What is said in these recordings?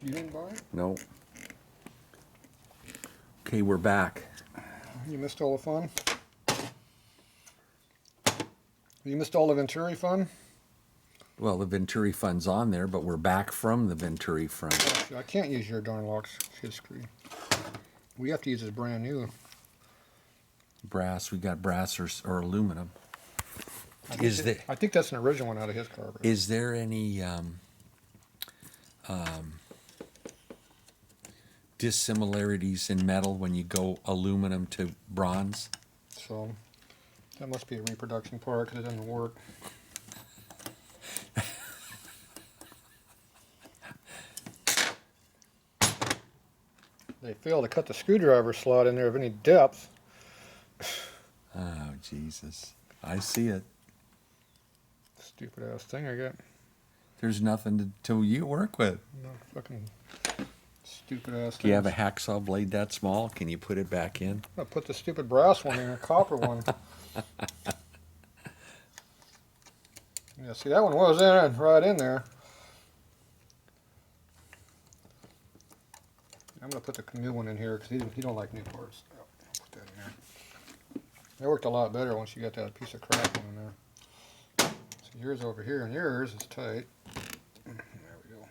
You didn't buy it? No. Okay, we're back. You missed all the fun? You missed all the Venturi fun? Well, the Venturi fun's on there, but we're back from the Venturi fun. Actually, I can't use your darn lock's history. We have to use this brand new. Brass, we got brass or aluminum. I think that's an original one out of his carburetor. Is there any dissimilarities in metal when you go aluminum to bronze? So that must be a reproduction part because it doesn't work. They failed to cut the screwdriver slot in there of any depth. Oh, Jesus. I see it. Stupid ass thing I got. There's nothing to you work with. No, fucking stupid ass thing. Do you have a hacksaw blade that small? Can you put it back in? I put the stupid brass one in, a copper one. Yeah, see that one was in right in there. I'm gonna put the new one in here because he don't like new parts. Oh, I'll put that in there. It worked a lot better once you got that piece of crap one in there. So yours over here and yours is tight. There we go.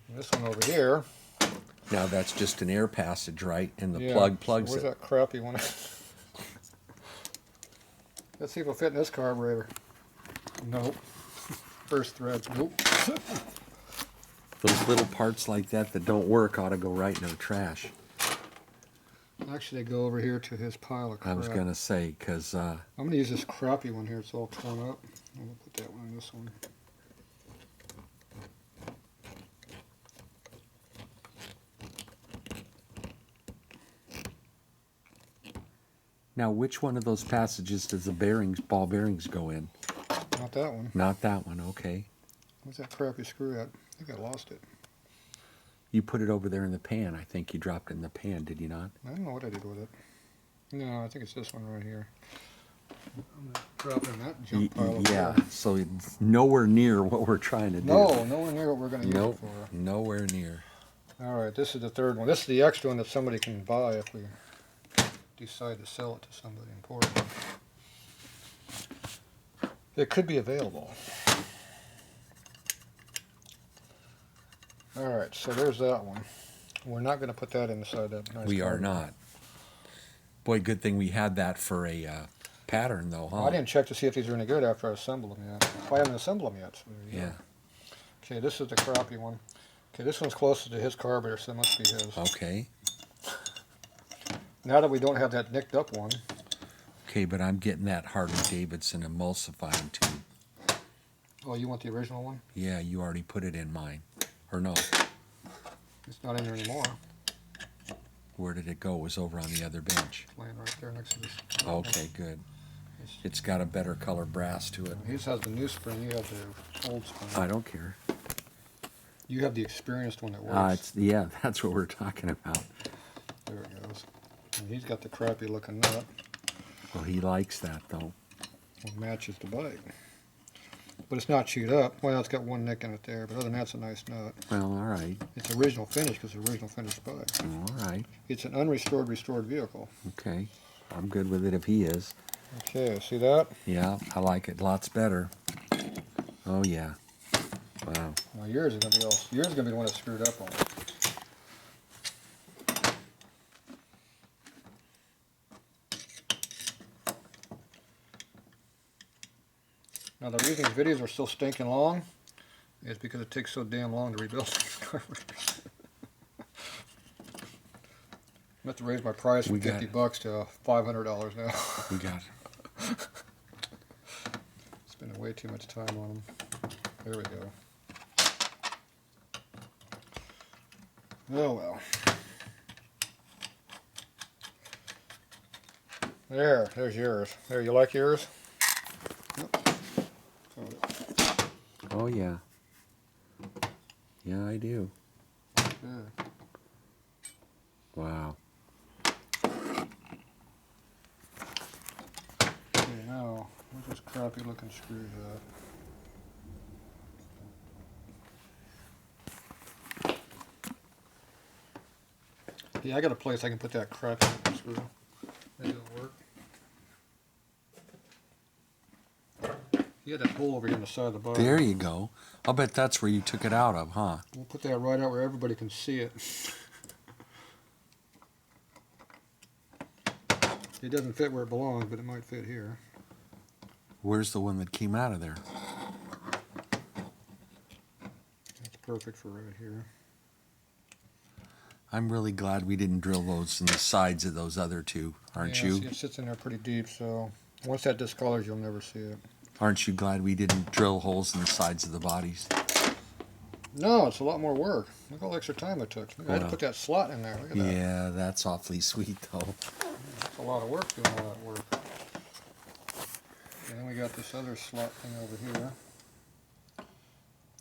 And this one over here. Now that's just an air passage, right? And the Yeah, plug plugs where's it. that crappy one? Let's see if it'll fit in this carburetor. Nope. First threads. Nope. Those little parts like that don't work ought to go right in the trash. Actually, they go over here to his pile of crap. I was going to say, because... I'm going to use this crappy one here. It's all torn up. I'm going to put that one in this one. Now, which one of those passages does the ball bearings go in? Not that one. Not that one, okay. Where's that crappy screw at? I think I lost it. You put it over there in the pan. I think you dropped it in the pan, did you not? I don't know what I did with it. No, I think it's this one right here. I'm going to drop it in that junk pile. Yeah, so it's nowhere near what we're trying to do. No, nowhere near what we're going to use it for. Nowhere near. All right, this is the third one. This is the extra one that somebody can buy if we decide to sell it to somebody important. It could be available. All right, so there's that one. We're not going to put that inside that nice We are carburetor. not. Boy, good thing we had that for a pattern, though, huh? I didn't check to see if these are any good after I assembled them yet. I haven't assembled them yet. So there you Yeah. go. Okay, this is the crappy one. Okay, this one's closer to his carburetor, so it must be his. Okay. Now that we don't have that nicked up one. Okay, but I'm getting that Harley-Davidson emulsifying tube. Oh, you want the original one? Yeah, you already put it in mine. Or no? It's not in there anymore. Where did it go? It was over on the other bench. It's laying right there next to this. Okay, good. It's got a better color brass to it. His has the new spring. You have the old spring. I don't care. You have the experienced one that works. Yeah, that's what we're talking about. There it goes. And he's got the crappy looking nut. Well, he likes that, though. It matches the bike. But it's not chewed up. Well, it's got one nick in it there, but other than that, it's a nice nut. Well, all right. It's original finish because it's original finished bike. All right. It's an unrestored, restored vehicle. Okay. I'm good with it if he is. Okay, see that? Yeah, I like it lots better. Oh, yeah. Wow. Now yours is gonna be the one that's screwed up on it. Now the reason these videos are so stinking long is because it takes so damn long to rebuild these carburetors. I'm have to raise my price from $50 to $500 now. We got it. Spending way too much time on them. There we go. Oh well. There's yours. There, you like yours? Yep. Oh, yeah. Yeah, I do. Good. Wow. Okay, now, where's this crappy looking screws at? Yeah, I got a place I can put that crap in the screw. Maybe it'll work. You had that hole over here on the side of the body. There you go. I'll bet that's where you took it out of, huh? We'll put that right out where everybody can see it. It doesn't fit where it belongs, but it might fit here. Where's the one that came out of there? That's perfect for right here. I'm really glad we didn't drill those in the sides of those other two, aren't Yeah, you? see, it sits in there pretty deep, so once that discolors, you'll never see it. Aren't you glad we didn't drill holes in the sides of the bodies? No, it's a lot more work. Look all the extra time it took. I had to Well, put that slot in there. Look at that. Yeah, that's awfully sweet, though. It's a lot of work doing all that work. And then we got this other slot thing over here.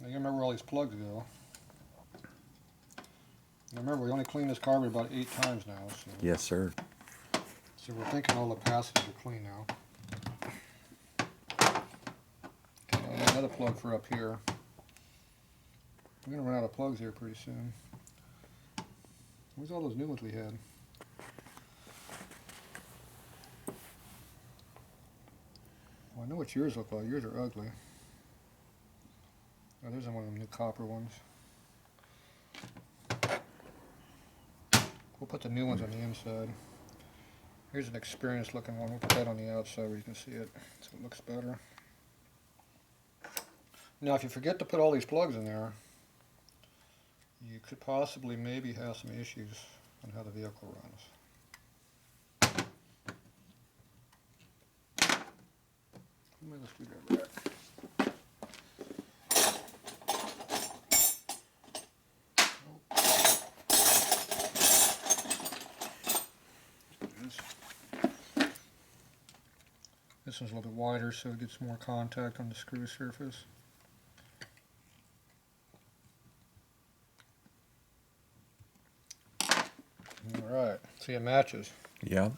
Now you remember where all these plugs go. Now remember, we only cleaned this carburetor about 8 times now. So, Yes, sir. so we're thinking all the passages are clean now. Okay, I got another plug for up here. We're going to run out of plugs here pretty soon. Where's all those new ones we had? Well, I know what yours look like. Yours are ugly. Oh, there's one of them new copper ones. We'll put the new ones on the inside. Here's an experienced looking one. We'll put that on the outside where you can see it, so it looks better. Now, if you forget to put all these plugs in there, you could possibly maybe have some issues on how the vehicle runs. Let me screwdriver back. This one's a little bit wider, so it gets more contact on the screw surface. Alright, see it matches. Yeah.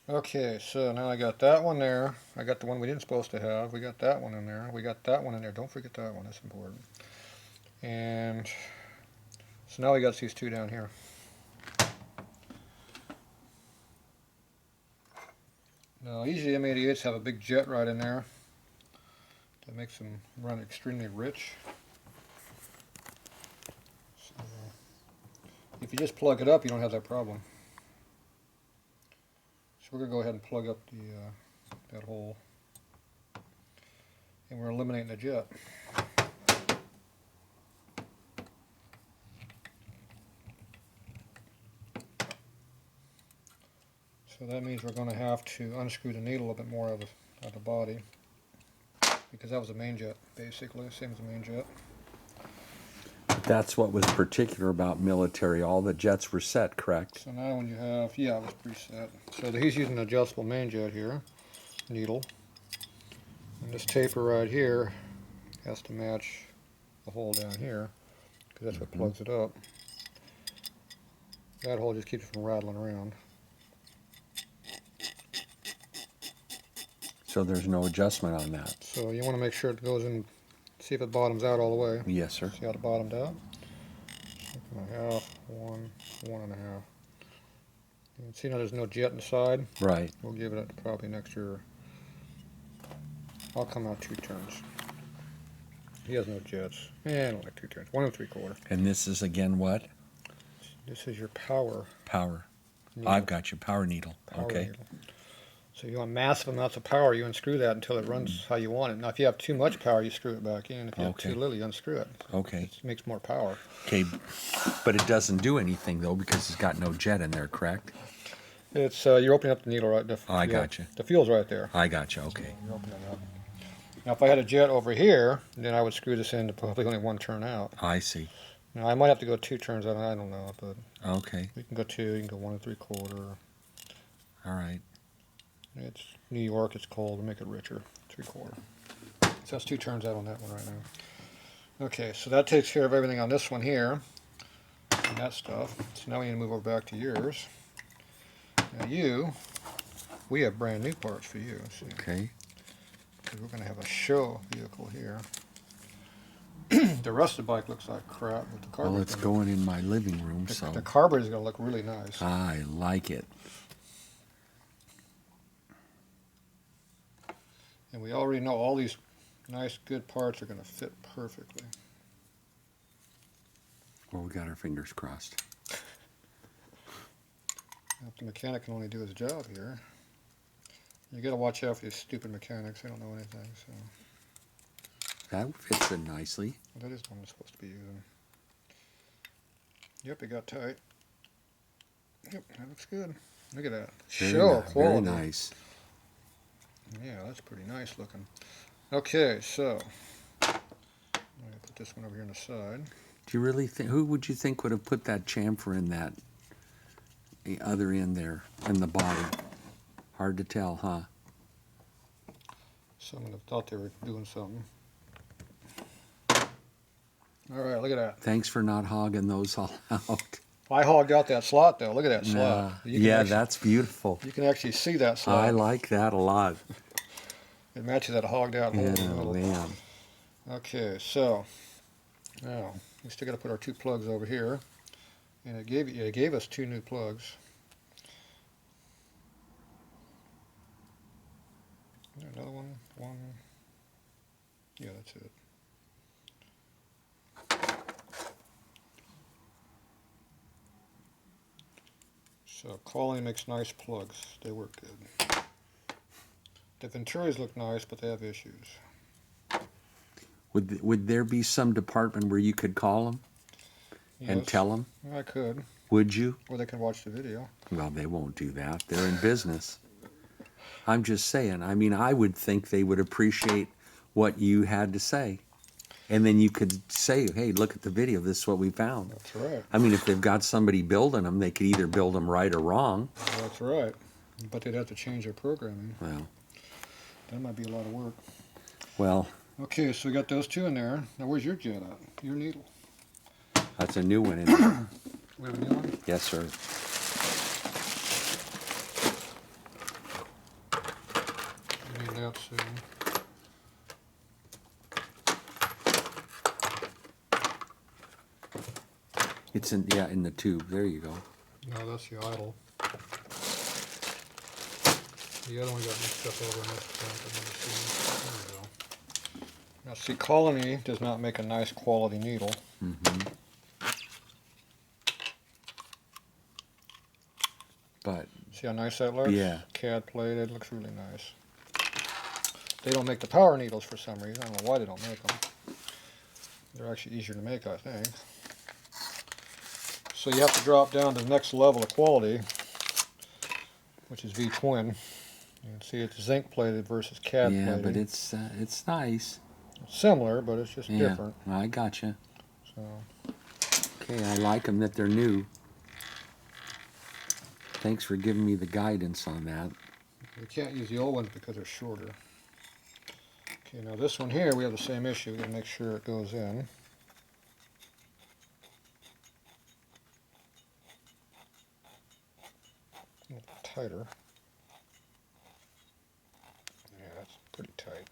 Okay, so now I got that one there. I got the one we didn't supposed to have. We got that one in there. We got that one in there. Don't forget that one, that's important. And so now we got these two down here. Now, usually m-88s have a big jet right in there that makes them run extremely rich. So, if you just plug it up, you don't have that problem. So we're going to go ahead and plug up the that hole, and we're eliminating the jet. So that means we're going to have to unscrew the needle a little bit more of the body, because that was the main jet, basically, same as the main jet. That's what was particular about military. All the jets were set, correct? So now when you have, yeah, it was preset. So he's using an adjustable main jet here, needle. And this taper right here has to match the hole down here, because that's what plugs it up. That hole just keeps it from rattling around. So there's no adjustment on that. So you want to make sure it goes in, see if it bottoms out all the way. Yes, sir. See how it bottomed out? 1.5, 1, 1.5. And see now there's no jet inside? Right. We'll give it probably an extra, I'll come out 2 turns. He has no jets. I don't like 2 turns. 1 3/4. And this is again what? This is your power Power. needle. I've got your power needle. Power Okay. needle. So you want massive amounts of power, you unscrew that until it runs how you want it. Now if you have too much power, you screw it back in. If you have Okay. too little, you unscrew it. Okay. It makes more power. Okay. But it doesn't do anything though because it's got no jet in there, correct? It's you're opening up the needle right. I gotcha. The fuel's right there. I got you. Okay. You're opening it up. Now if I had a jet over here, then I would screw this in to probably only 1 turn out. I see. Now I might have to go 2 turns out. I don't know, but Okay. we can go 2. You can go 1 3/4. All right. It's New York. It's cold. We'll make it richer. 3/4. So that's 2 turns out on that one right now. Okay, so that takes care of everything on this one here, and that stuff. So now we need to move over back to yours. Now we have brand new parts for you. See, Okay. because we're going to have a show vehicle here. The rest of the bike looks like crap, but the carburetor. Well, it's going in my living room, The so carburetor is going to look really nice. I like it. And we already know all these nice, good parts are going to fit perfectly. Well, we got our fingers crossed. If the mechanic can only do his job here. You got to watch out for these stupid mechanics. They don't know anything. So That fits in nicely. that is what I'm supposed to be using. Yep, it got tight. Yep, that looks good. Look at that. Show quality. Very nice. Yeah, that's pretty nice looking. Okay, so I'm going to put this one over here on the side. Do you really think, who would you think would have put that chamfer in that the other end there in the body? Hard to tell, huh? Someone have thought they were doing something. All right, look at that. Thanks for not hogging those all out. I hogged out that slot though. Look at that slot. Yeah, that's beautiful. You can actually see that slot. I like that a lot. It matches that hogged out hole in the Oh, middle. man. Okay, so now we still got to put our two plugs over here, and it gave us two new plugs. Another one. Yeah, that's it. So quality makes nice plugs. They work good. The Venturis look nice, but they have issues. Would there be some department where you could call them and Yes, tell them? I could. Would you? Or they can watch the video. Well, they won't do that. They're in business. I'm just saying. I mean, I would think they would appreciate what you had to say. And then you could say, hey, look at the video. This is what we found. That's right. I mean, if they've got somebody building them, they could either build them right or wrong. That's right. But they'd have to change their programming. Well, That might be a lot of work. well, Okay, so we got those two in there. Now, where's your jet at? Your needle. that's a new one in there. We have a new one? Yes, sir. We need that soon. It's in the tube. There you go. No, that's the idle. The other one got mixed up over in this plant. There we go. Now, see, Colony does not make a nice quality needle. But See how nice that looks? Yeah. CAD plated, looks really nice. They don't make the power needles for some reason. I don't know why they don't make them. They're actually easier to make, I think. So you have to drop down to the next level of quality, which is V-twin. You can see it's zinc plated versus CAD yeah, plated. but it's nice. It's similar, but it's just Yeah, different. I gotcha. So Okay, I like them that they're new. Thanks for giving me the guidance on that. we can't use the old ones because they're shorter. Okay, now this one here, we have the same issue. We got to make sure it goes in. A little tighter. Yeah, that's pretty tight.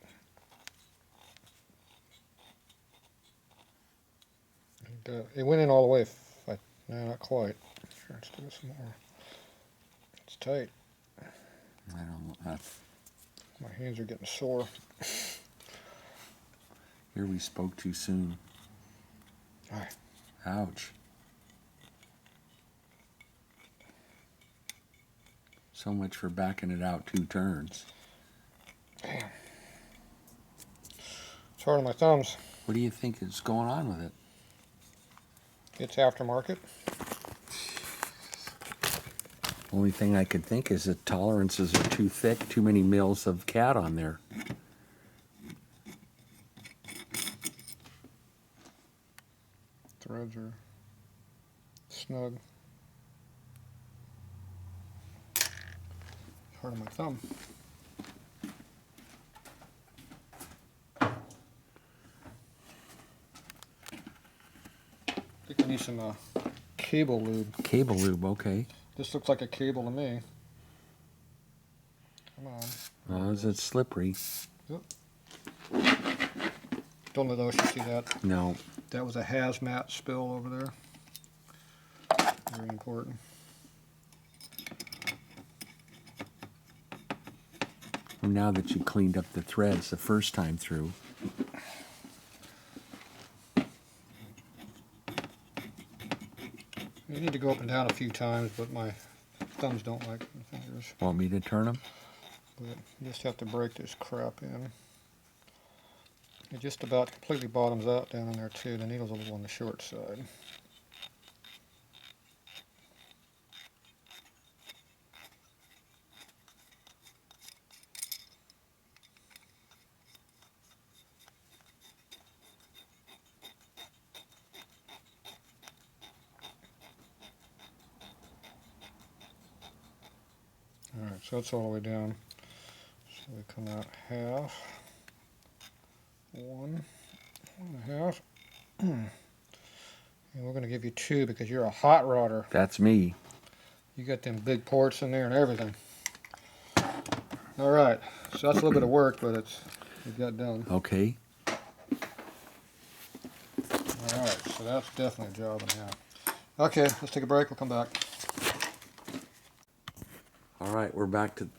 And, it went in all the way. No, not quite. Sure, let's do some more. It's tight. I don't know. My hands are getting sore. Here we spoke too soon. Aye. Ouch. So much for backing it out 2 turns. Damn. It's hard on my thumbs. What do you think is going on with it? It's aftermarket. Only thing I could think is that tolerances are too thick, too many mils of cat on there. Threads are snug. It's hard on my thumb. I think we need some cable lube. Cable lube, okay. This looks like a cable to me. Come on. Oh, is it slippery? Yep. Don't let Ocean see that. No. That was a hazmat spill over there. Very important. Now that you cleaned up the threads the first time through. You need to go up and down a few times, but my thumbs don't like the fingers. Want me to turn them? But you just have to break this crap in. It just about completely bottoms out down in there too. The needle's a little on the short side. Alright, so that's all the way down. So we come out half. 1.5. And we're going to give you 2 because you're a hot rodder. That's me. You got them big ports in there and everything. Alright, so that's a little bit of work, but it got done. Okay. Alright, so that's definitely a job and a half. Okay, let's take a break. We'll come back. All right, we're back to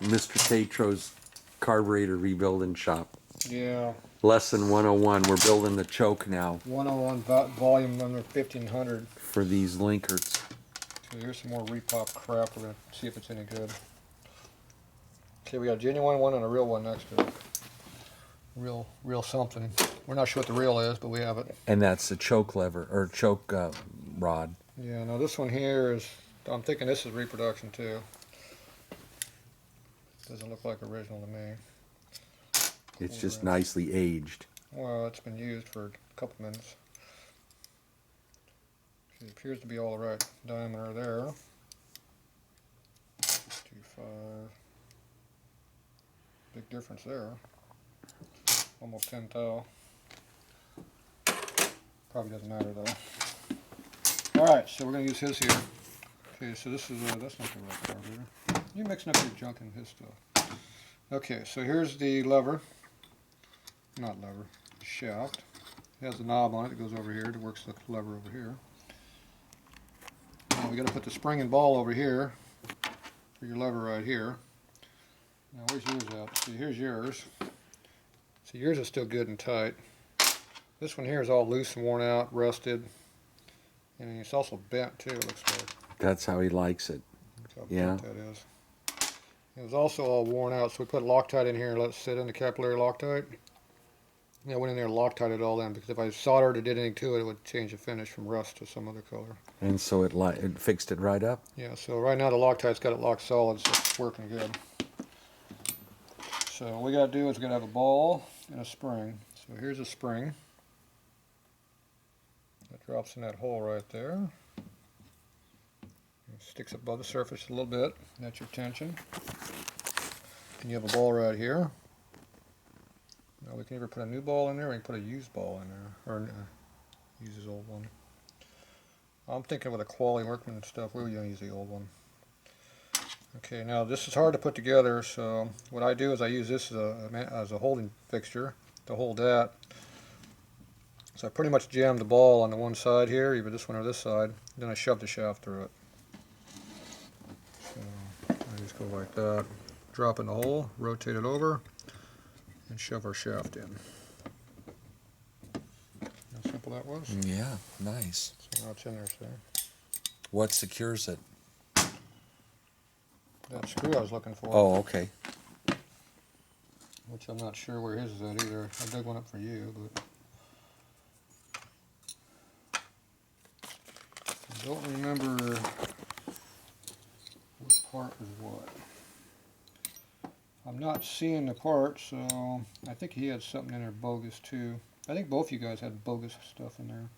Mr. Tatro's carburetor rebuilding shop. Yeah. Lesson 101. We're building the choke now 101 volume number 1500. for these linkerts. So here's some more repop crap. We're going to see if it's any good. Okay, we got a genuine one and a real one next to it. Real something. We're not sure what the real is, but we have it. And that's a choke lever, or choke rod. Yeah, now this one here is, I'm thinking this is reproduction too. Doesn't look like original to me. It's just nicely aged. Well, it's been used for a couple minutes. It appears to be all the right diameter there. 2.5. Big difference there. Almost 10 thou. Probably doesn't matter though. Alright, so we're going to use his here. Okay, so this is, that's not the right carburetor. You're mixing up your junk and his stuff. Okay, so here's the lever. Not lever, shaft. It has a knob on it that goes over here. It works the lever over here. Now we got to put the spring and ball over here for your lever right here. Now where's yours at? See, here's yours. See, yours is still good and tight. This one here is all loose and worn out, rusted, and it's also bent too. It looks like. That's how he likes it. Look how Yeah. bent that is. It was also all worn out, so we put Loctite in here and let it sit in the capillary Loctite. Yeah, I went in there and Loctite it all in because if I soldered or did anything to it, it would change the finish from rust to some other color. And so it fixed it right up. Yeah, so right now the Loctite's got it locked solid, so it's working good. So what we got to do is we got to have a ball and a spring. So here's a spring. That drops in that hole right there. It sticks above the surface a little bit. That's your tension. And you have a ball right here. Now we can either put a new ball in there or we can put a used ball in there. Or use his old one. I'm thinking with a quality workman and stuff, we're going to use the old one. Okay, now this is hard to put together, so what I do is I use this as a holding fixture to hold that. So I pretty much jam the ball on the one side here, either this one or this side, then I shove the shaft through it. So I just go like that, drop in the hole, rotate it over, and shove our shaft in. How simple that was. Yeah, nice. So now it's in there, see? What secures it? That screw I was looking for. Oh, okay. Which I'm not sure where his is at either. I dug one up for you, but I don't remember what part was what. I'm not seeing the part, so I think he had something in there bogus too. I think both you guys had bogus stuff in there.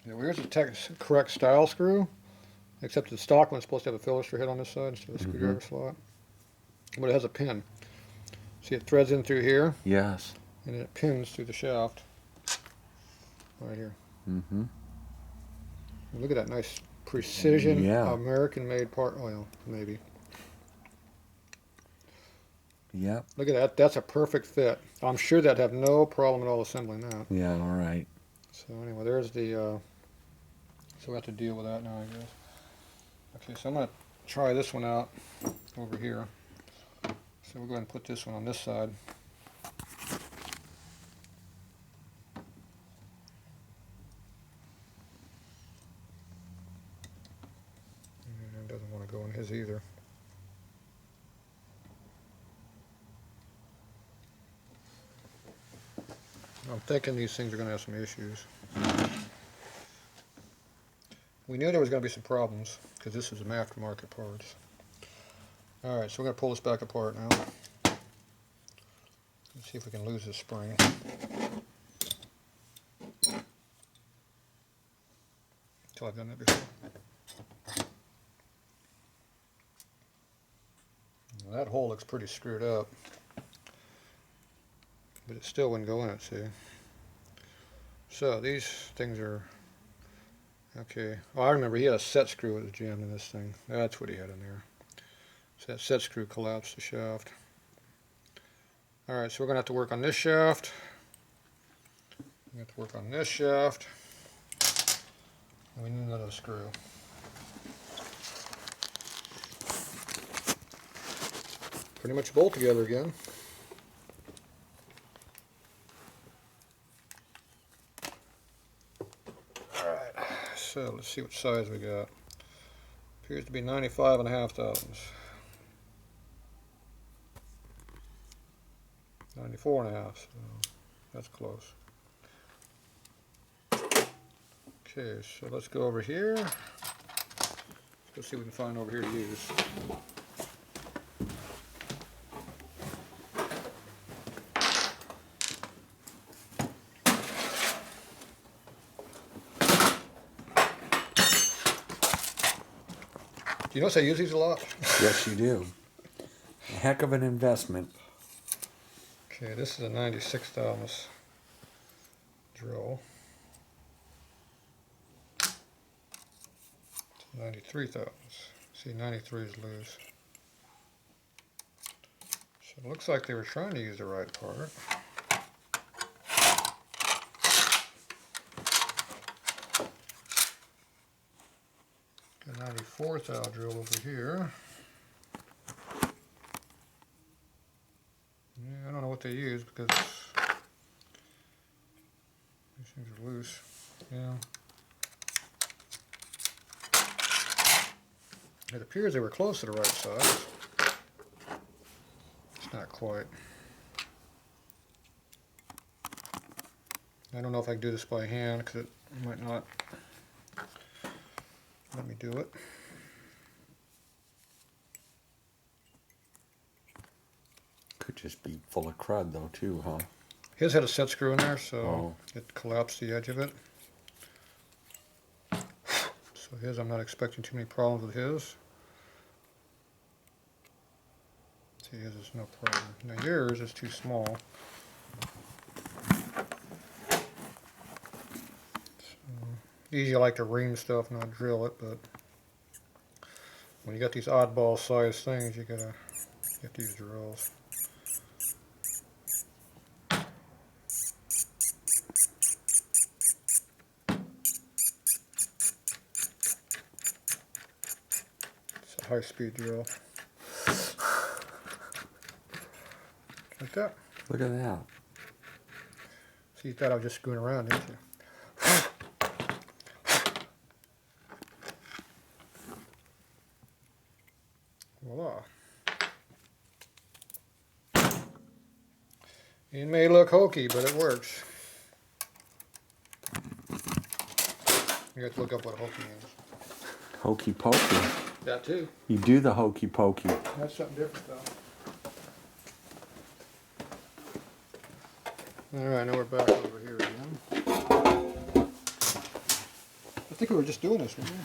Yeah, well, here's the correct style screw, except the stock one's supposed to have a Phillips head on this side instead of a screwdriver slot. But it has a pin. See, it threads in through here, Yes. and it pins through the shaft right here. Mm-hmm. Look at that nice precision, Yeah. American-made part. Well, maybe. Yep. Look at that. That's a perfect fit. I'm sure that'd have no problem at all assembling that. Yeah, all right. So anyway, there's the, so we have to deal with that now, I guess. Okay, so I'm going to try this one out over here. So we'll go ahead and put this one on this side. And it doesn't want to go in his either. I'm thinking these things are going to have some issues. We knew there was going to be some problems because this is some aftermarket parts. Alright, so we're going to pull this back apart now. Let's see if we can lose this spring. Until I've done that before. Well, that hole looks pretty screwed up. But it still wouldn't go in it, see? So these things are okay. Oh, I remember he had a set screw that was jammed in this thing. That's what he had in there. So that set screw collapsed the shaft. Alright, so we're going to have to work on this shaft. We have to work on this shaft. And we need another screw. Pretty much bolt together again. Alright, so let's see what size we got. Appears to be 95.5 thousandths. 94.5, so that's close. Okay, so let's go over here. Let's go see what we can find over here to use. Do you notice I use these a lot? Yes, you do. A heck of an investment. Okay, this is a 96 thousandths drill. 93 thousandths. See, 93 is loose. So it looks like they were trying to use the right part. A 94 thou drill over here. Yeah, I don't know what they use because these things are loose. Yeah. It appears they were close to the right size. It's not quite. I don't know if I can do this by hand because it might not let me do it. Could just be full of crud though too, huh? His had a set screw in there, so Oh. it collapsed the edge of it. So his, I'm not expecting too many problems with his. See, his is no problem. Now yours is too small. Usually I like to ream stuff, not drill it, but when you got these oddball sized things, you gotta get these drills. It's a high-speed drill. Like that. Look at that. So you thought I was just screwing around, didn't you? Voila. It may look hokey, but it works. You have to look up what hokey means. Hokey pokey. That too. You do the hokey pokey. That's something different though. Alright, now we're back over here again. I think we were just doing this, weren't we?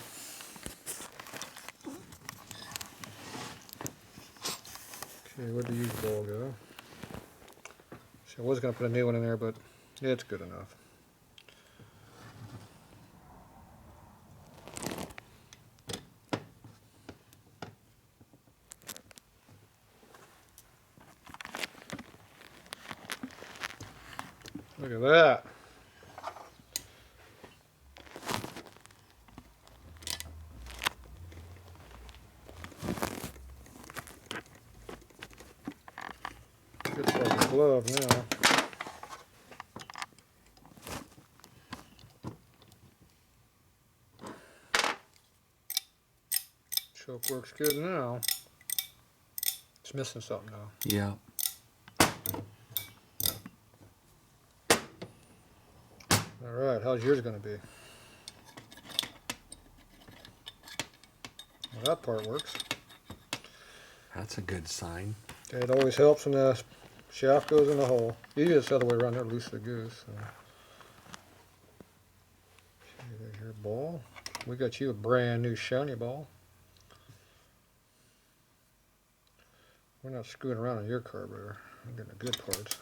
Okay, where'd the used ball go? See, I was going to put a new one in there, but it's good enough. Look at that. Fits like a glove now. Choke works good now. It's missing something though. Yeah. Alright, how's yours going to be? Well, that part works. That's a good sign. Okay, it always helps when the shaft goes in the hole. Usually it's the other way around, they're loose the goose. So. Okay, there's your ball. We got you a brand new shiny ball. We're not screwing around on your carburetor. I'm getting the good parts.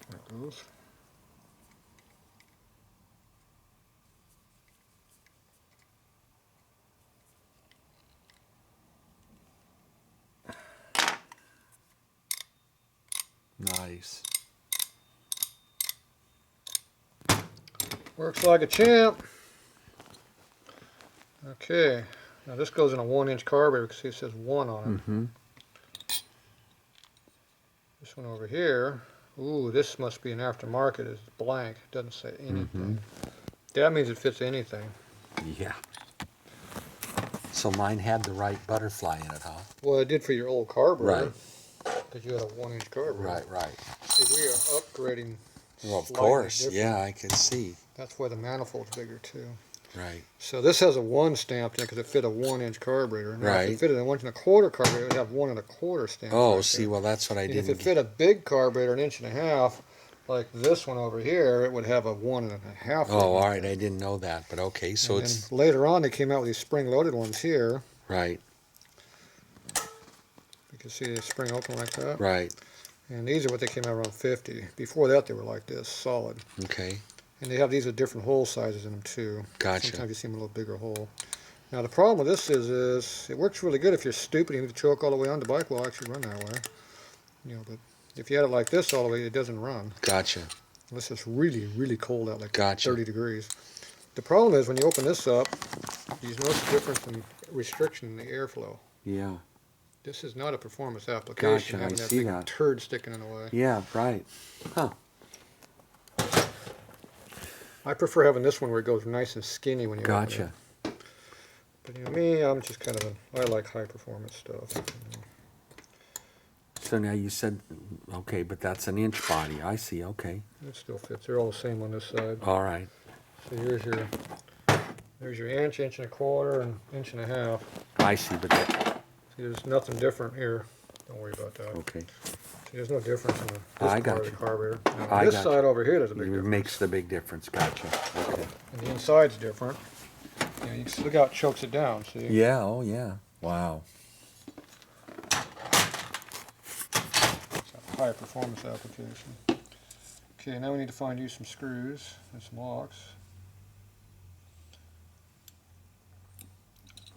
There it goes. Nice. Works like a champ. Okay, now this goes in a 1-inch carburetor because it says 1 on it. Mm-hmm. This one over here, ooh, this must be an aftermarket. It's blank. It doesn't say anything. That means it fits anything. Yeah. So mine had the right butterfly in it, huh? Well, it did for your old carburetor. Right. Because you had a 1-inch carburetor. Right, right. See, we are upgrading. Well, of slightly course. different. Yeah, I can see. That's why the manifold's bigger too. Right. So this has a 1 stamped in because it fit a 1-inch carburetor. Now, Right. if it fitted a 1 1/4 carburetor, it would have 1 1/4 stamped. Oh, right see, there. well, that's what I And didn't if it fit a big carburetor, 1.5 inches, like this one over here, it would have a 1.5. Oh, all right. I didn't know that, but okay. So and it's then later on, they came out with these spring-loaded ones here. right, You can see they spring open like that. right. And these are what they came out around 50. Before that, they were like this, solid. Okay. And they have these with different hole sizes in them too. Gotcha. Sometimes you see them a little bigger hole. Now the problem with this is it works really good if you're stupid and you need to choke all the way on. The bike will actually run that way. You know, but if you had it like this all the way, it doesn't run. Gotcha. Unless it's really, really cold out, like Gotcha. 30 degrees. The problem is when you open this up, you notice the difference in restriction in the airflow. Yeah. This is not a performance application. Gotcha, I having that see big that. turd sticking in the way. Yeah, right. Huh. I prefer having this one where it goes nice and skinny when you open it. Gotcha. But you know, me, I'm just kind of I like high performance stuff. You know. So now you said, okay, but that's an inch body. I see. Okay. It still fits. They're all the same on this side. All right. So there's your inch, 1 1/4, and 1.5 inches. I see, but See, there's nothing different here. Don't worry about that. okay. See, there's no difference in this I part got of the you. carburetor. Now, I this got side over here, there's a big It difference. makes the big difference. Gotcha. Okay. And the inside's different. You know, you can look how it chokes it down. See? Yeah. Oh, yeah. Wow. It's a high performance application. Okay, now we need to find you some screws and some locks.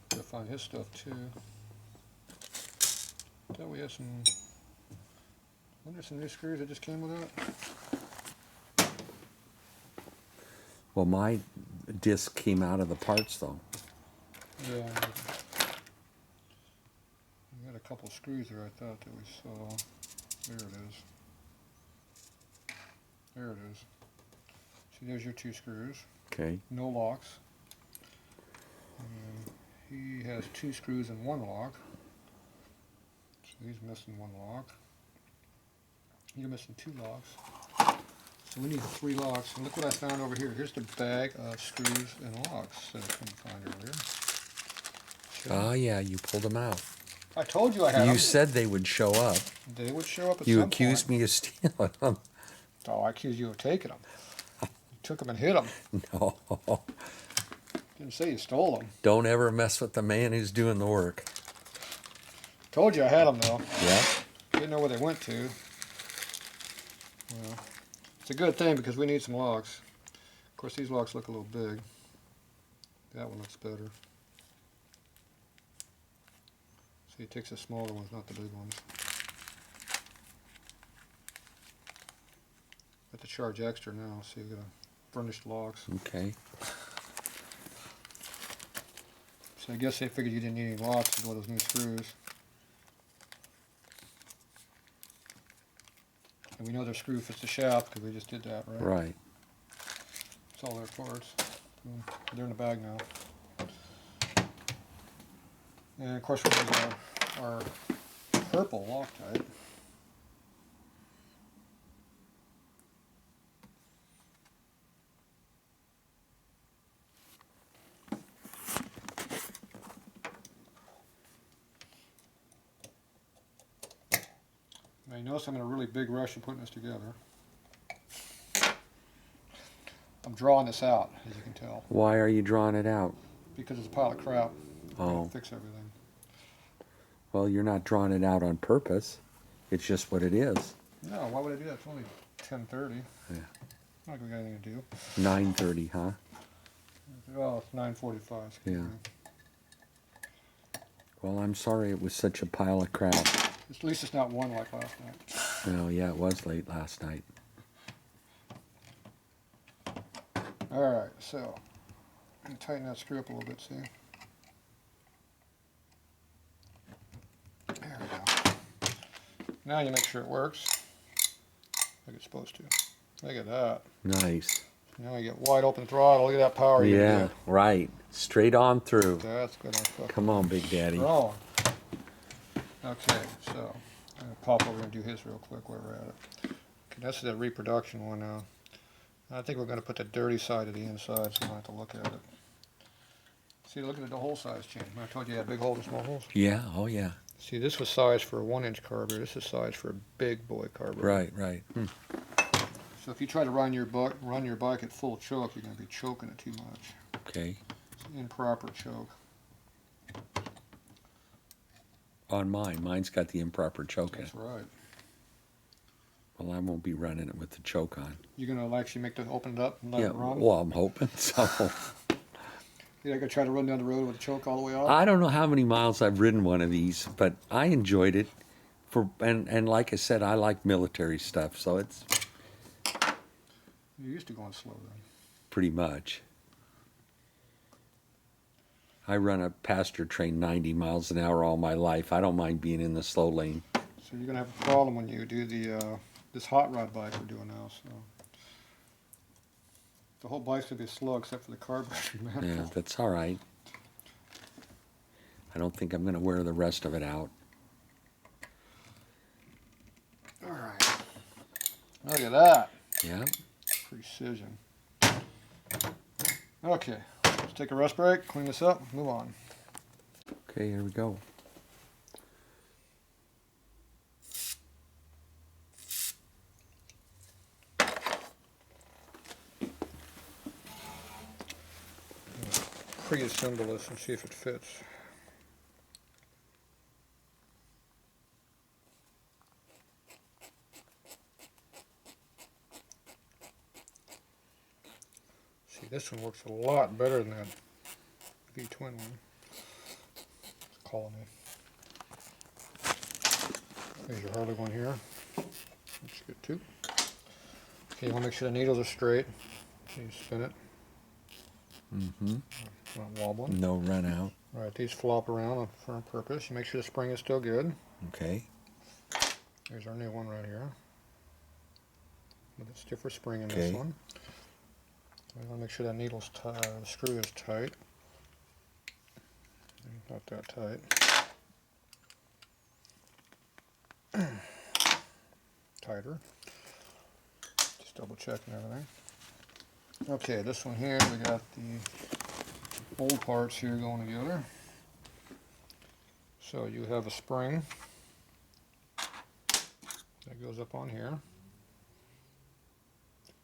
Gotta find his stuff too. Thought we had some. Wonder some new screws that just came with that. Well, my disc came out of the parts, though. Yeah. We had a couple screws there. I thought that we saw. There it is. There it is. See, there's your 2 screws. Okay. No locks. And he has 2 screws and 1 lock. So he's missing 1 lock. You're missing 2 locks. So we need 3 locks. And look what I found over here. Here's the bag of screws and locks that I couldn't find earlier. Oh, yeah. You pulled them out. I told you I had You them. said they would show up. They would show up at You some accused point. me of stealing them. Oh, I accuse you of taking them. You took them and hid them. No. Didn't say you stole them. Don't ever mess with the man who's doing the work. Told you I had them though. Yeah. Didn't know where they went to. Well, it's a good thing because we need some locks. Of course, these locks look a little big. That one looks better. See, it takes the smaller ones, not the big ones. Got to charge extra now, so you got furnished locks. Okay. So I guess they figured you didn't need any locks to go with those new screws. And we know their screw fits the shaft because we just did that, right? Right. It's all their parts. They're in the bag now. And of course we use our purple Loctite. Now you notice I'm in a really big rush of putting this together. I'm drawing this out, as you can tell, Why are you drawing it out? because it's a pile of crap. Oh. I'll fix everything. Well, you're not drawing it out on purpose. It's just what it is. No, why would I do that? It's only 10:30. Yeah. Not like we got anything to do. 9:30, huh? Oh, it's 9:45. excuse Yeah. me. Well, I'm sorry it was such a pile of crap. At least it's not one like last night. Well, yeah, it was late last night. Alright, so I'm going to tighten that screw up a little bit, see? There we go. Now you make sure it works like it's supposed to. Look at that. Nice. Now you get wide open throttle. Look at that power you Yeah, get. right. Straight on through. That's good enough. Come on, Big Daddy. Strong. Okay, so I'm going to pop over and do his real quick while we're at it. Okay, that's the reproduction one now. I think we're going to put the dirty side of the inside so you don't have to look at it. See, look at the hole size change. I told you you had big holes and small holes. Yeah, oh yeah. See, this was sized for a 1-inch carburetor. This is sized for a big boy carburetor. Right, right. So if you try to run your bike at full choke, you're going to be choking it too much. Okay. It's an improper choke. On mine's got the improper choke in. That's right. Well, I won't be running it with the choke on. You're going to actually open it up and let Yeah, it run? well, I'm hoping so. You're not going to try to run down the road with the choke all the way off? I don't know how many miles I've ridden one of these, but I enjoyed it. And like I said, I like military stuff, so it's You're used to going slow then. pretty much. I run a passenger train 90 miles an hour all my life. I don't mind being in the slow lane. So you're going to have a problem when you do the this hot rod bike we're doing now. So the whole bike's going to be slow except for the carburetor Yeah, manifold. that's all right. I don't think I'm going to wear the rest of it out. All right. Look at that. Yeah. Precision. Okay. Let's take a rest break, clean this up, move on. Okay, here we go. Pre-assemble this and see if it fits. See, this one works a lot better than that V-twin one. Colony. There's your Harley one here. That's good too. Okay, you want to make sure the needles are straight. So you spin it. Mm-hmm. Not wobbling. No run out. Alright, these flop around for a purpose. You make sure the spring is still good. Okay. There's our new one right here. With a stiffer spring in Okay. this one. We want to make sure that needle's tight, the screw is tight. Not that tight. Tighter. Just double checking everything. Okay, this one here, we got the old parts here going together. So you have a spring that goes up on here.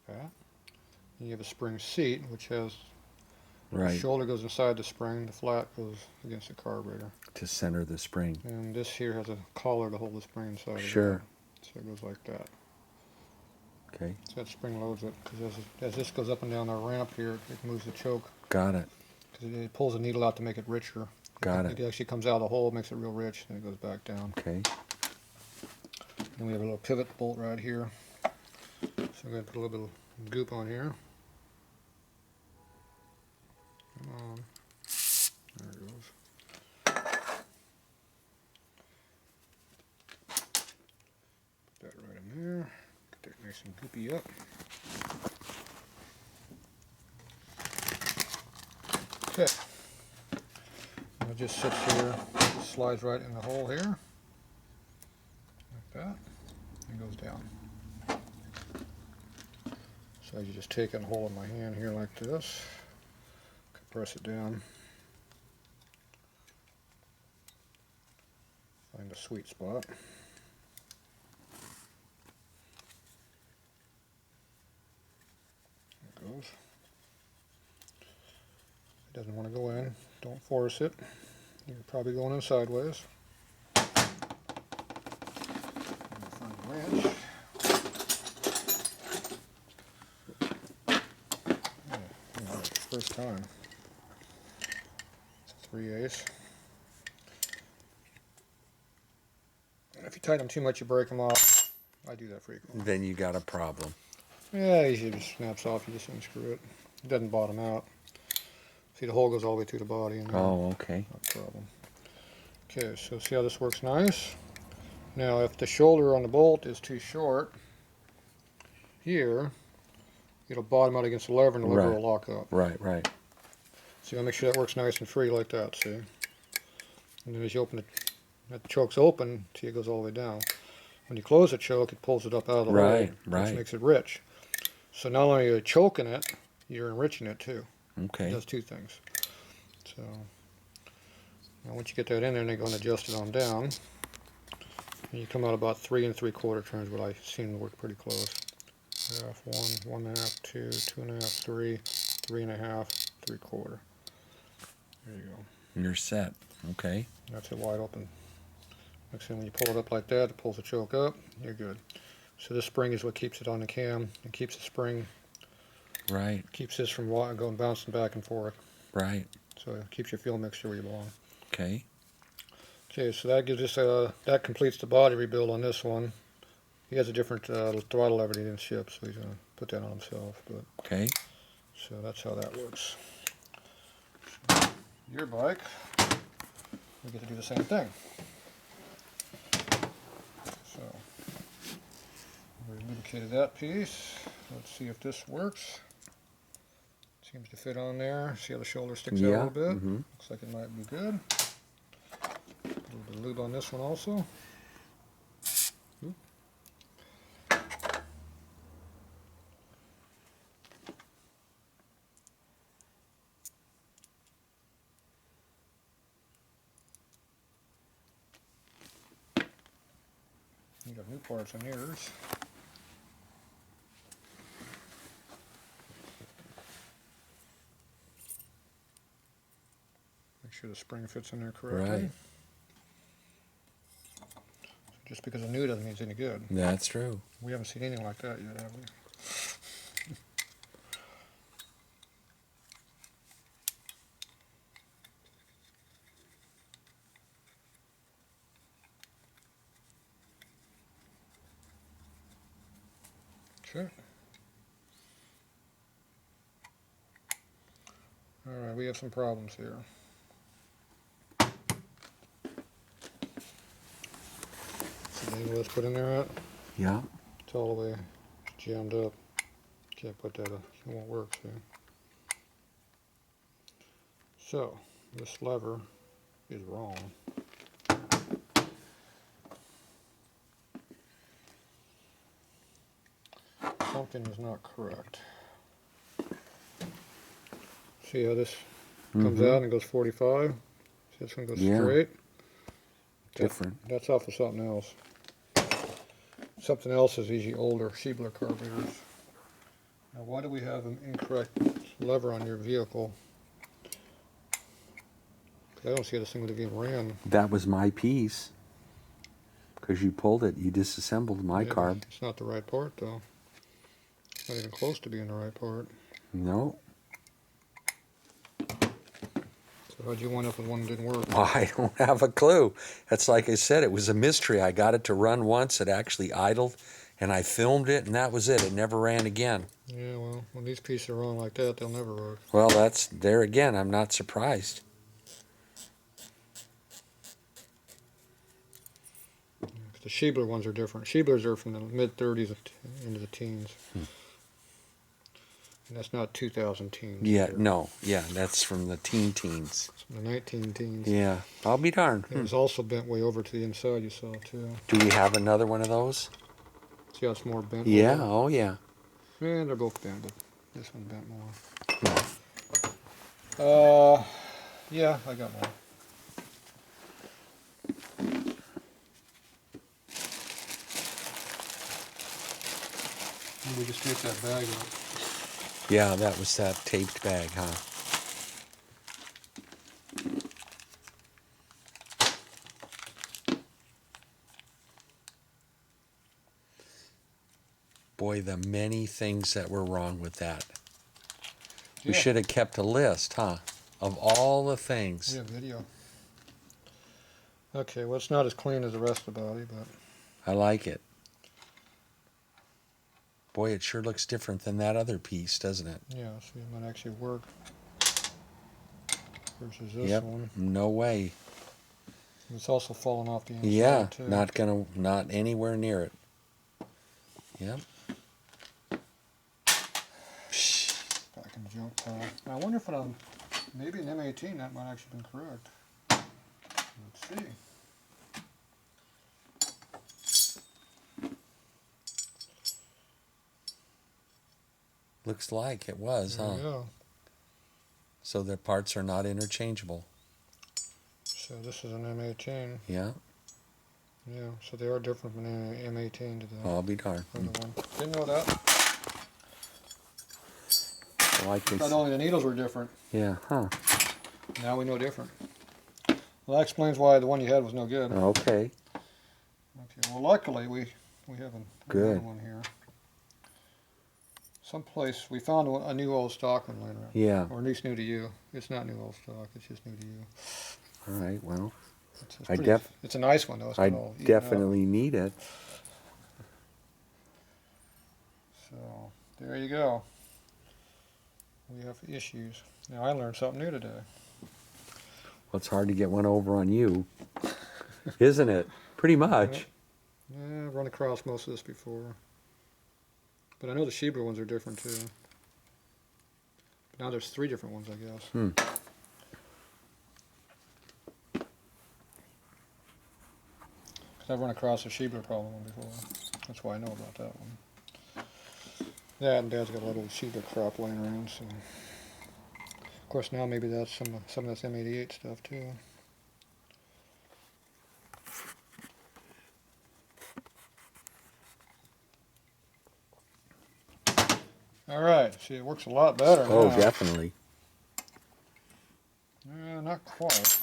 That. You have a spring seat, which has the Right. shoulder goes inside the spring, the flat goes against the carburetor. To center the spring. And this here has a collar to hold the spring inside Sure. of that. So it goes like that. Okay. So that spring loads it, because as this goes up and down the ramp here, it moves the choke. Got it. Because it pulls the needle out to make it richer. Got it. It actually comes out of the hole, makes it real rich, and it goes back down. Okay. And we have a little pivot bolt right here. So I'm going to put a little bit of goop on here. Come on. There it goes. Put that right in there. Get that nice and goopy up. Okay. And it just sits here, just slides right in the hole here. Like that. And goes down. So you just take it and hold in my hand here like this. Press it down. Find a sweet spot. There it goes. It doesn't want to go in. Don't force it. You're probably going in sideways. Find a wrench. First time. It's a 3/8. If you tighten them too much, you break them off. I do that frequently. Then you got a problem. Yeah, usually it just snaps off. You just unscrew it. It doesn't bottom out. See, the hole goes all the way through the body. And Oh, okay. not a problem. Okay, so see how this works nice? Now, if the shoulder on the bolt is too short, here, it'll bottom out against the lever and the lever Right. will lock up. Right, right. So you gotta make sure that works nice and free like that, see? And then as you open it, that choke's open till it goes all the way down. When you close the choke, it pulls it up out of the Right, hole, right. which makes it rich. So not only are you choking it, you're enriching it too. It Okay. does two things. So now once you get that in there, then go and adjust it on down. And you come out about 3 3/4 turns, what I've seen work pretty close. Half, 1, 1.5, 2, 2.5, 3, 3.5, 3/4. There you go. You're set. Okay. That's it wide open. Next thing, when you pull it up like that, it pulls the choke up. You're good. So this spring is what keeps it on the cam. It keeps the spring, Right, keeps this from going bouncing back and forth. right. So it keeps your fuel mixture where you belong. Okay. Okay, so that gives us that completes the body rebuild on this one. He has a different throttle lever he didn't ship, so he's gonna put that on himself. But Okay. so that's how that works. Your bike, we get to do the same thing. So we lubricated that piece. Let's see if this works. Seems to fit on there. See how the shoulder sticks out a Yeah. little bit? Mm-hmm. Looks like it might be good. A little bit of lube on this one also. Oop. You got new parts on yours. Make sure the spring fits in there correctly. Right. Just because it's new doesn't mean it's any good. That's true. We haven't seen anything like that yet, have we? Sure. Alright, we have some problems here. See the angle that's put in there at? Yeah. It's all the way jammed up. Can't put that up. It won't work, see? So, this lever is wrong. Something is not correct. See how this comes Mhm. out and goes 45? See, this one goes Yeah. straight. Different. That's off of something else. Something else is usually older Schiebler carburetors. Now, why do we have an incorrect lever on your vehicle? 'Cause I don't see this thing would have even ran. That was my piece. Because you pulled it, you disassembled my Yeah, but carb. it's not the right part, though. It's not even close to being the right part. No. So how'd you wind up with one that didn't work? Well, I don't have a clue. That's like I said, it was a mystery. I got it to run once, it actually idled, and I filmed it, and that was it. It never ran again. Yeah, well, when these pieces are wrong like that, they'll never work. Well, that's there again. I'm not surprised. The Schiebler ones are different. Schieblers are from the mid-30s into the teens. And that's not 2000 teens. Yeah, either. no. Yeah, that's from the teens. It's from the 19 teens. Yeah, I'll be darned. It was also bent way over to the inside, you saw, too. Do we have another one of those? See how it's more bent? Yeah, over? oh yeah. Yeah, they're both bent, but this one bent more. Yeah, I got more. Maybe just take that bag out. Yeah, that was that taped bag, huh? Boy, the many things that were wrong with that. We Yeah. should have kept a list, huh? Of all the things. Yeah, video. Okay, well, it's not as clean as the rest of the body, but I like it. Boy, it sure looks different than that other piece, doesn't it? yeah, see, it might actually work versus this Yep. one. No way. It's also falling off the inside, Yeah, too. not anywhere near it. Yep. Back in the junk pile. I wonder if maybe an M-18 that might actually been correct. Let's see. Looks like it was, There huh? we go. So the parts are not interchangeable. So this is an M-18. Yeah, Yeah, so they are different from an M-18 to the I'll be darned. other one. Didn't know that. Well, I can Not only the needles were different, yeah, huh? now we know different. Well, that explains why the one you had was no good. Okay. Okay, well, luckily we have Good. another one here. Someplace we found a new old stock one laying around. Yeah. Or at least new to you. It's not new old stock. It's just new to you. All right. Well, It's I pretty, it's a nice one though. It's I not all eaten up. definitely need it. So there you go. We have issues. Now I learned something new today. Well, it's hard to get one over on you, isn't it? Pretty much. Yeah, I've run across most of this before. But I know the Schiebler ones are different too. But now there's 3 different ones, I guess. Hmm. I've run across a Schiebler problem one before. That's why I know about that one. Yeah, and Dad's got a little Schiebler crop laying around, so. Of course, now maybe that's some of this m-88 stuff too. All right, see, it works a lot better Oh, now. definitely. Not quite.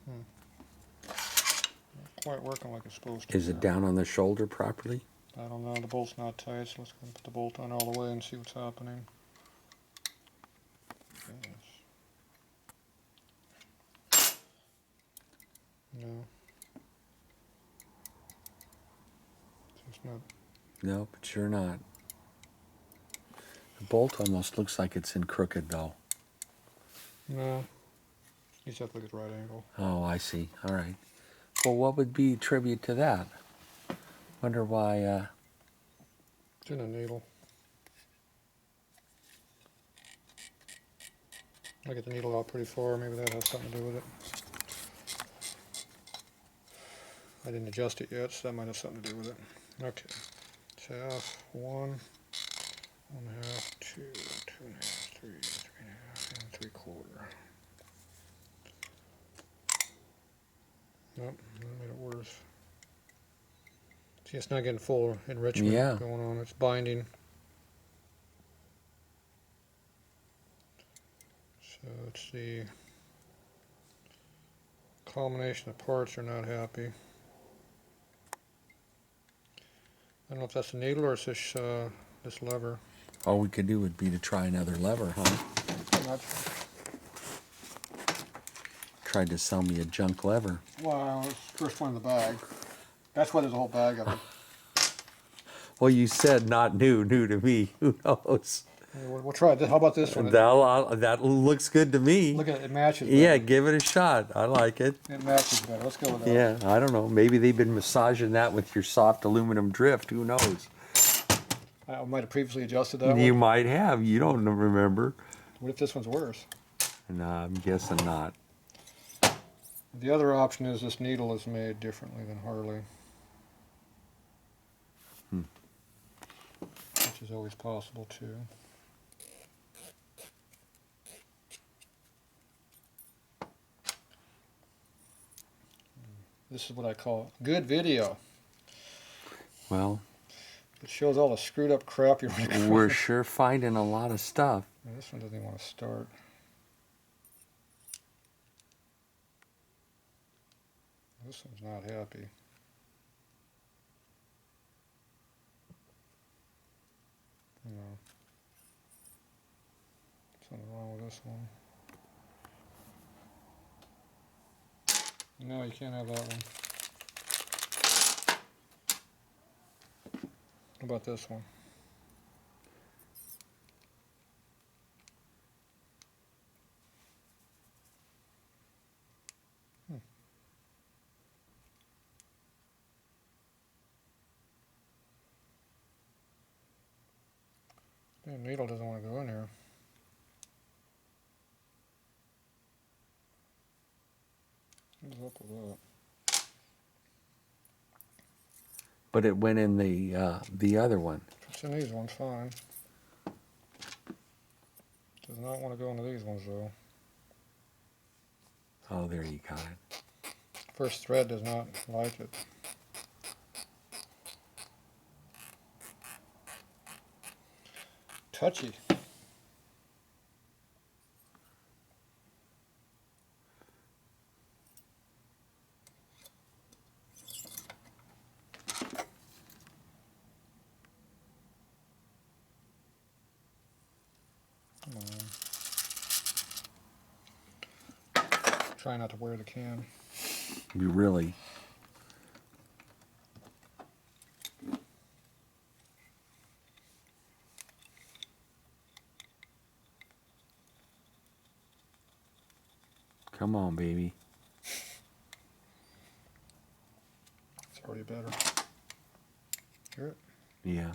Not quite working like it's supposed to. Is it down on the shoulder properly? I don't know, the bolt's not tight, so let's go and put the bolt on all the way and see what's happening. Yes. No. It's not. No, but sure not. The bolt almost looks like it's in crooked though. No. You just have to look at the right angle. Oh, I see. All right. Well, what would be tribute to that? Wonder why, It's in a needle. I get the needle out pretty far, maybe that has something to do with it. I didn't adjust it yet, so that might have something to do with it. Okay. It's half, 1, 1/2, 2, 2.5, 3, 3.5, and 3/4. Nope, that made it worse. See, it's not getting full enrichment Yeah. going on. It's binding. So let's see. Combination of parts are not happy. I don't know if that's the needle or it's this lever. All we could do would be to try another lever, huh? Pretty much. Tried to sell me a junk lever. Wow, it's the first one in the bag. That's why there's a whole bag of them. Well, you said not new to me. Who knows? Yeah, we'll try this. How about this one? That looks good to me. Look at it, it matches better. Yeah, give it a shot. I like it. It matches better. Let's go with that. Yeah, I don't know. Maybe they've been massaging that with your soft aluminum drift. Who knows? I might have previously adjusted that You one. might have. You don't remember. What if this one's worse? No, I'm guessing not. The other option is this needle is made differently than Harley. Which is always possible too. This is what I call good video. Well, It shows all the screwed up crap you're running. we're sure finding a lot of stuff. This one doesn't even want to start. This one's not happy. No. Something wrong with this one. No, you can't have that one. How about this one? The needle doesn't want to go in here. What's up with that? But it went in the other one. If it's in these ones, fine. Does not want to go into these ones though. Oh, there you got it. First thread does not like it. Touchy. Come on. Try not to wear the can. You really. Come on, baby. It's already better. Hear it? Yeah.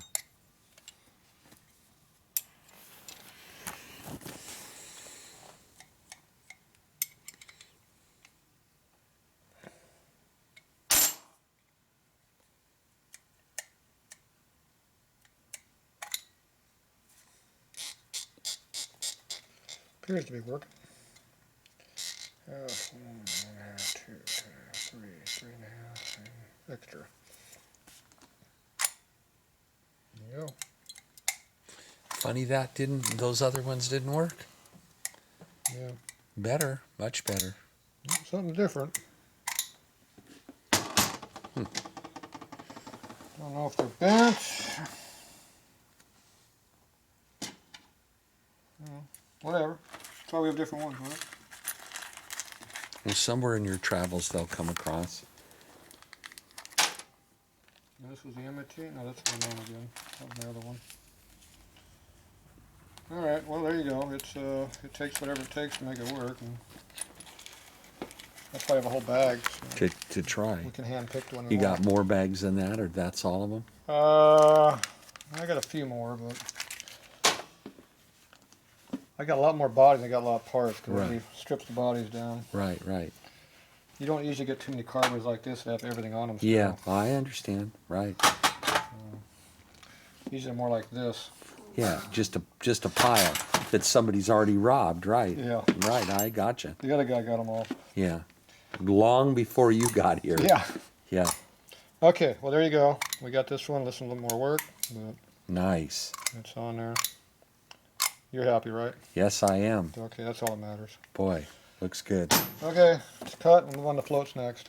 Appears to be working. 1.5, 2, 3, 3.5, and extra. There you go. Funny those other ones didn't work. Yeah, Better, much better. something different. Don't know if they're bent. Whatever. That's why we have different ones, right? Well, somewhere in your travels they'll come across. This was the m-88? No, that's the one again. That was the other one. Alright, well there you go. It takes whatever it takes to make it work. And that's why I have a whole bag. So To try. we can hand pick one. You got more bags than that, or that's all of them? I got a few more, but I got a lot more bodies. I got a lot of parts because Right. we stripped the bodies down. Right, right. You don't usually get too many carburetors like this that have everything on them. Still. Yeah, I understand. Right. Usually more like this. Yeah, just a pile that somebody's already robbed. Right. Yeah. Right. I gotcha. The other guy got them all. Yeah. Long before you got here. Yeah. Yeah. Okay, well there you go. We got this one. This one a little more work, but Nice. it's on there. You're happy, right? Yes, I am. Okay, that's all that matters. Boy, looks good. Okay, it's cut. We'll move on to floats next.